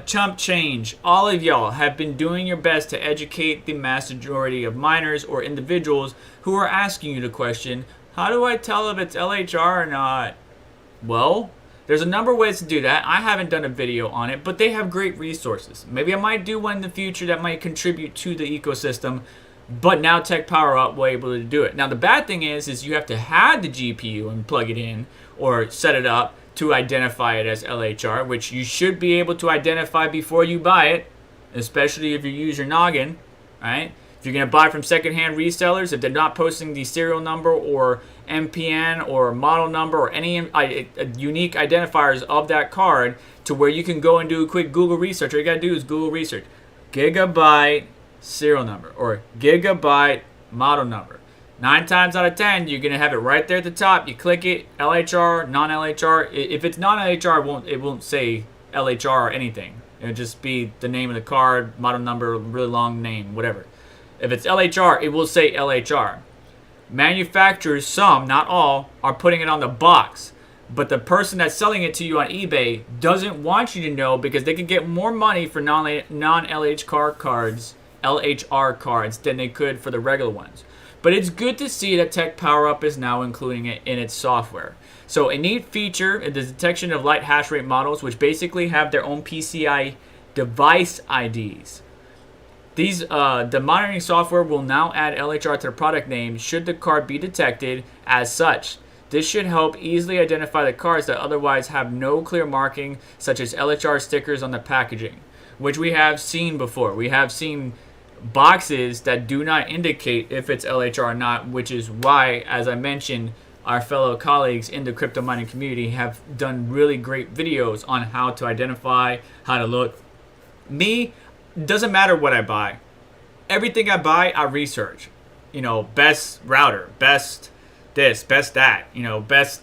Chump Change, all of y'all have been doing your best to educate the mass majority of miners or individuals who are asking you the question, how do I tell if it's LHR or not? Well, there's a number of ways to do that. I haven't done a video on it, but they have great resources. Maybe I might do one in the future that might contribute to the ecosystem, but now Tech Power Up will be able to do it. Now, the bad thing is you have to have the GPU and plug it in or set it up to identify it as LHR, which you should be able to identify before you buy it, especially if you use your noggin, right? If you're going to buy from secondhand resellers, if they're not posting the serial number or MPN or model number or any unique identifiers of that card to where you can go and do a quick Google research. All you got to do is Google research gigabyte serial number or gigabyte model number. 9 times out of 10, you're going to have it right there at the top. You click it, LHR, non-LHR. If it's non-LHR, it won't say LHR or anything. It'll just be the name of the card, model number, really long name, whatever. If it's LHR, it will say LHR. Manufacturers, some, not all, are putting it on the box. But the person that's selling it to you on eBay doesn't want you to know because they can get more money for non-LHR cards than they could for the regular ones. But it's good to see that Tech Power Up is now including it in its software. So a neat feature is the detection of light hash rate models, which basically have their own PCI device IDs. The monitoring software will now add LHR to the product name should the card be detected as such. This should help easily identify the cards that otherwise have no clear marking, such as LHR stickers on the packaging, which we have seen before. We have seen boxes that do not indicate if it's LHR or not, which is why, as I mentioned, our fellow colleagues in the crypto mining community have done really great videos on how to identify, how to look. Me, doesn't matter what I buy. Everything I buy, I research. You know, best router, best this, best that. You know, best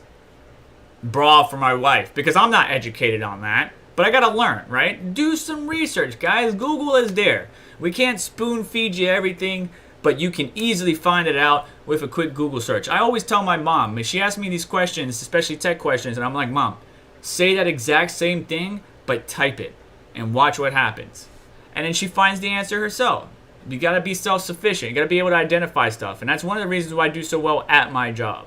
bra for my wife. Because I'm not educated on that. But I gotta learn, right? Do some research, guys. Google is there. We can't spoon feed you everything, but you can easily find it out with a quick Google search. I always tell my mom, if she asks me these questions, especially tech questions, and I'm like, Mom, say that exact same thing, but type it and watch what happens. And then she finds the answer herself. You gotta be self-sufficient. You gotta be able to identify stuff. And that's one of the reasons why I do so well at my job.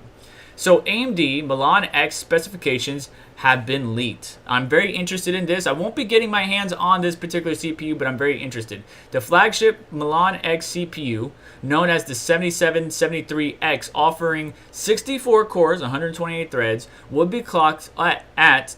So AMD Milan X specifications have been leaked. I'm very interested in this. I won't be getting my hands on this particular CPU, but I'm very interested. The flagship Milan X CPU, known as the 7773X, offering 64 cores, 128 threads, would be clocked at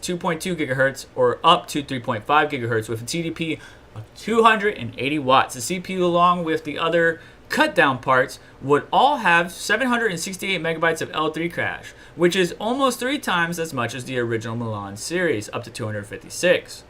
2.2 gigahertz or up to 3.5 gigahertz with a TDP of 280 watts. The CPU, along with the other cut down parts, would all have 768 megabytes of L3 cache, which is almost 3 times as much as the original Milan series, up to 256.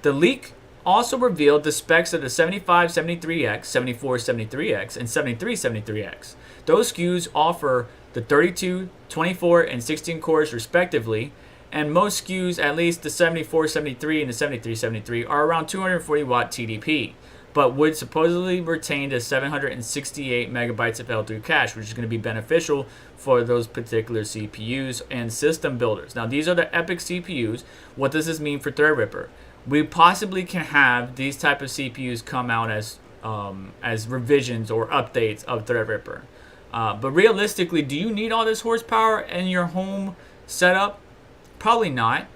The leak also revealed the specs of the 7573X, 7473X, and 7373X. Those SKUs offer the 32, 24, and 16 cores respectively, and most SKUs, at least the 7473 and the 7373, are around 240 watt TDP, but would supposedly retain the 768 megabytes of L3 cache, which is going to be beneficial for those particular CPUs and system builders. Now, these are the Epic CPUs. What does this mean for Threadripper? We possibly can have these type of CPUs come out as revisions or updates of Threadripper. But realistically, do you need all this horsepower in your home setup? Probably not.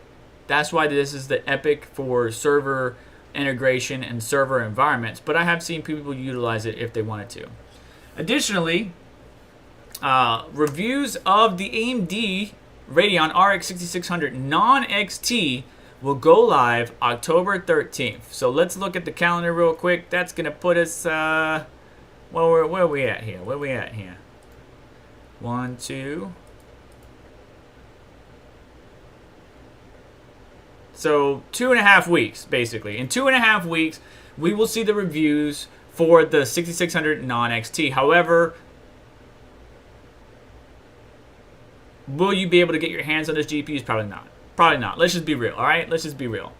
That's why this is the Epic for server integration and server environments, but I have seen people utilize it if they wanted to. Additionally, reviews of the AMD Radeon RX 6600 non-XT will go live October 13th. So let's look at the calendar real quick. That's going to put us, where are we at here? Where are we at here? 1, 2. So 2.5 weeks, basically. In 2.5 weeks, we will see the reviews for the 6600 non-XT. However, will you be able to get your hands on this GPUs? Probably not. Probably not. Let's just be real, all right? Let's just be real.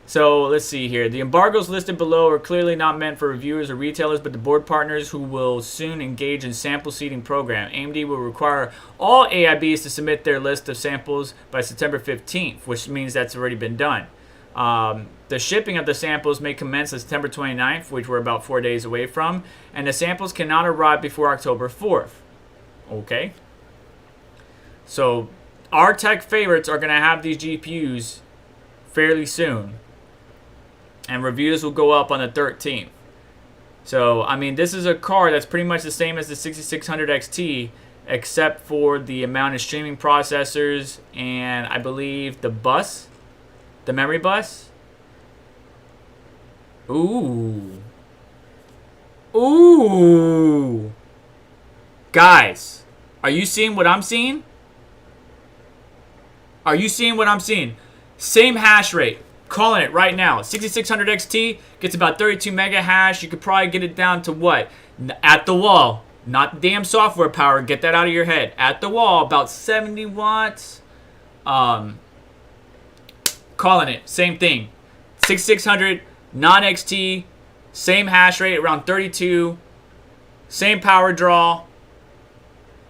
So let's see here. The embargoes listed below are clearly not meant for reviewers or retailers, but the board partners who will soon engage in sample seeding program. AMD will require all AIBs to submit their list of samples by September 15th, which means that's already been done. The shipping of the samples may commence on September 29th, which we're about 4 days away from, and the samples cannot arrive before October 4th. Okay? So our tech favorites are going to have these GPUs fairly soon, and reviews will go up on the 13th. So, I mean, this is a card that's pretty much the same as the 6600 XT, except for the amount of streaming processors and I believe the bus, the memory bus. Ooh. Ooh. Guys, are you seeing what I'm seeing? Are you seeing what I'm seeing? Same hash rate. Calling it right now. 6600 XT gets about 32 mega hash. You could probably get it down to what? At the wall. Not damn software power. Get that out of your head. At the wall, about 70 watts. Calling it. Same thing. 6600 non-XT. Same hash rate, around 32. Same power draw.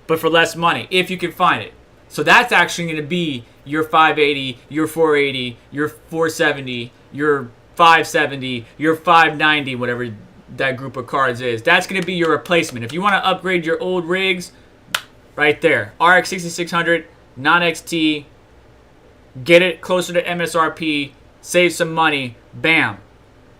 But for less money, if you can find it. So that's actually going to be your 580, your 480, your 470, your 570, your 590, whatever that group of cards is. That's going to be your replacement. If you want to upgrade your old rigs, right there. RX 6600, non-XT, get it closer to MSRP, save some money, bam.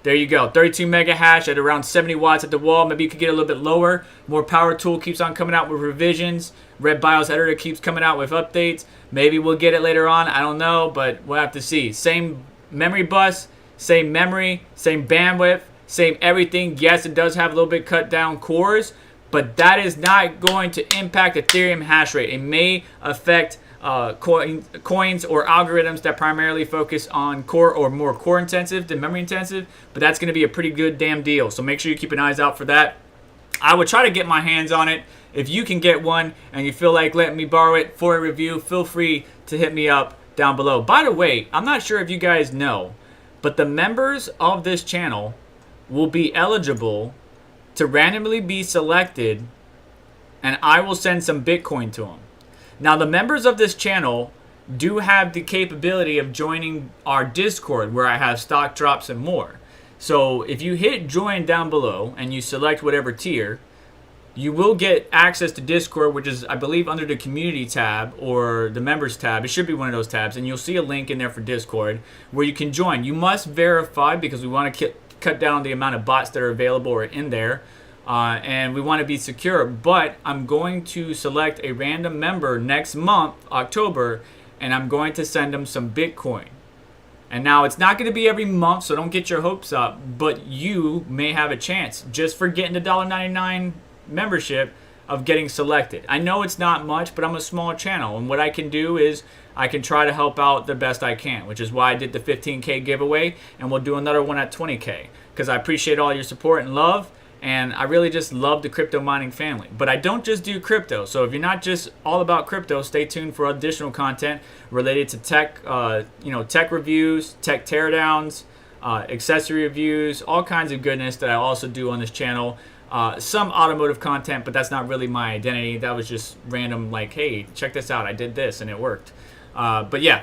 There you go. 32 mega hash at around 70 watts at the wall. Maybe you could get a little bit lower. More Power Tool keeps on coming out with revisions. Red BIOS Editor keeps coming out with updates. Maybe we'll get it later on. I don't know, but we'll have to see. Same memory bus, same memory, same bandwidth, same everything. Yes, it does have a little bit cut down cores, but that is not going to impact Ethereum hash rate. It may affect coins or algorithms that primarily focus on core or more core intensive than memory intensive, but that's going to be a pretty good damn deal. So make sure you keep an eyes out for that. I would try to get my hands on it. If you can get one and you feel like letting me borrow it for a review, feel free to hit me up down below. By the way, I'm not sure if you guys know, but the members of this channel will be eligible to randomly be selected, and I will send some Bitcoin to them. Now, the members of this channel do have the capability of joining our Discord, where I have stock drops and more. So if you hit join down below and you select whatever tier, You will get access to Discord, which is, I believe, under the community tab or the members tab. It should be one of those tabs, and you'll see a link in there for Discord where you can join. You must verify because we want to cut down the amount of bots that are available or in there, and we want to be secure. But I'm going to select a random member next month, October, and I'm going to send them some Bitcoin. And now it's not going to be every month, so don't get your hopes up, but you may have a chance just for getting the $1.99 membership of getting selected. I know it's not much, but I'm a small channel, and what I can do is I can try to help out the best I can, which is why I did the 15K giveaway, and we'll do another one at 20K, because I appreciate all your support and love, and I really just love the crypto mining family. But I don't just do crypto, so if you're not just all about crypto, stay tuned for additional content related to tech, tech reviews, tech teardowns, accessory reviews, all kinds of goodness that I also do on this channel. Some automotive content, but that's not really my identity. That was just random, like, hey, check this out. I did this and it worked. But yeah,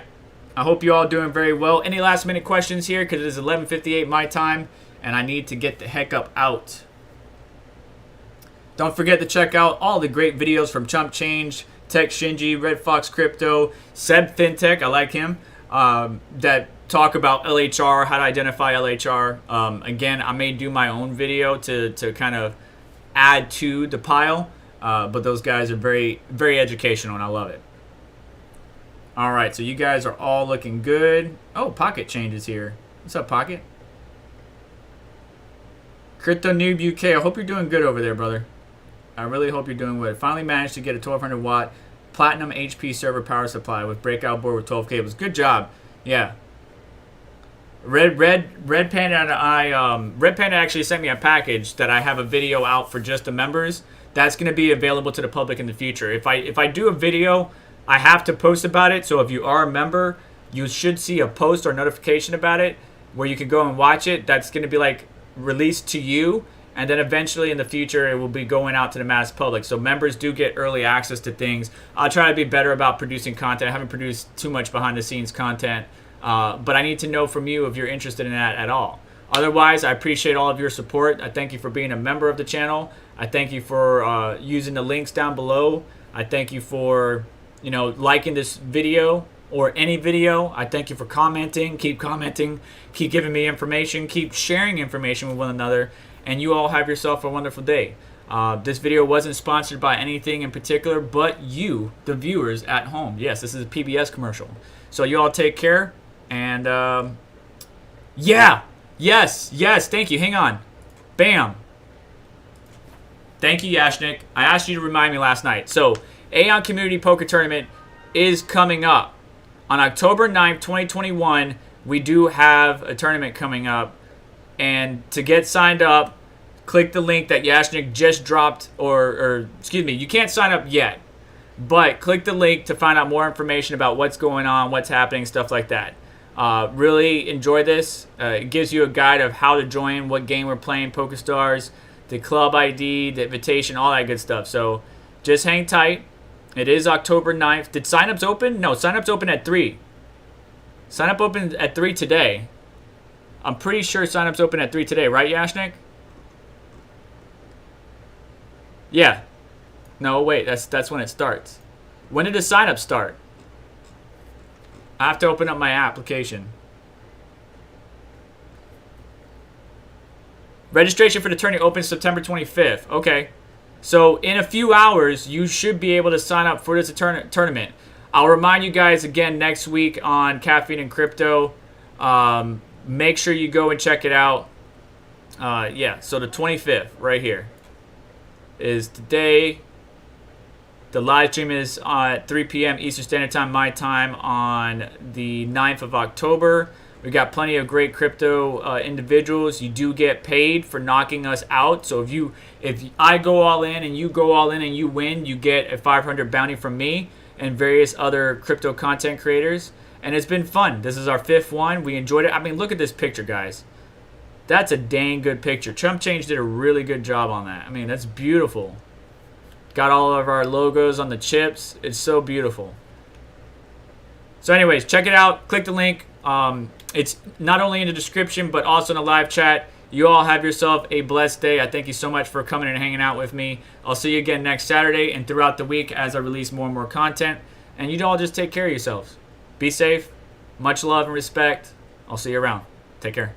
I hope you all doing very well. Any last minute questions here? Because it is 11:58 my time and I need to get the heck up out. Don't forget to check out all the great videos from Chump Change, Tech Shinji, Red Fox Crypto, Seb FinTech, I like him, that talk about LHR, how to identify LHR. Again, I may do my own video to kind of add to the pile, but those guys are very, very educational, and I love it. All right, so you guys are all looking good. Oh, Pocket Change is here. What's up, Pocket? Crypto Noob UK, I hope you're doing good over there, brother. I really hope you're doing good. Finally managed to get a 1200 watt platinum HP server power supply with breakout board with 12 cables. Good job. Yeah. Red Panda Red Panda actually sent me a package that I have a video out for just the members. That's going to be available to the public in the future. If I do a video, I have to post about it. So if you are a member, you should see a post or notification about it where you can go and watch it. That's going to be like released to you, and then eventually in the future it will be going out to the mass public. So members do get early access to things. I'll try to be better about producing content. I haven't produced too much behind the scenes content, but I need to know from you if you're interested in that at all. Otherwise, I appreciate all of your support. I thank you for being a member of the channel. I thank you for using the links down below. I thank you for liking this video or any video. I thank you for commenting. Keep commenting. Keep giving me information. Keep sharing information with one another. And you all have yourself a wonderful day. This video wasn't sponsored by anything in particular, but you, the viewers at home. Yes, this is a PBS commercial. So you all take care. And yeah. Yes. Thank you. Hang on. Bam. Thank you, Yashnik. I asked you to remind me last night. So AION Community Poker Tournament is coming up. On October 9th, 2021, we do have a tournament coming up. And to get signed up, click the link that Yashnik just dropped, or excuse me, you can't sign up yet. But click the link to find out more information about what's going on, what's happening, stuff like that. Really enjoy this. It gives you a guide of how to join, what game we're playing, PokerStars, the club ID, the invitation, all that good stuff. So just hang tight. It is October 9th. Did signups open? No, signups open at 3. Signup open at 3 today. I'm pretty sure signups open at 3 today, right, Yashnik? Yeah. No, wait, that's when it starts. When did the signup start? I have to open up my application. Registration for the tournament opens September 25th. Okay. So in a few hours, you should be able to sign up for this tournament. I'll remind you guys again next week on Caffeine Crypto. Make sure you go and check it out. Yeah, so the 25th right here is today. The live stream is at 3 p.m. Eastern Standard Time, my time, on the 9th of October. We got plenty of great crypto individuals. You do get paid for knocking us out. So if I go all in and you go all in and you win, you get a 500 bounty from me and various other crypto content creators. And it's been fun. This is our 5th one. We enjoyed it. I mean, look at this picture, guys. That's a dang good picture. Chump Change did a really good job on that. I mean, that's beautiful. Got all of our logos on the chips. It's so beautiful. So anyways, check it out. Click the link. It's not only in the description, but also in the live chat. You all have yourself a blessed day. I thank you so much for coming and hanging out with me. I'll see you again next Saturday and throughout the week as I release more and more content. And you all just take care of yourselves. Be safe. Much love and respect. I'll see you around. Take care.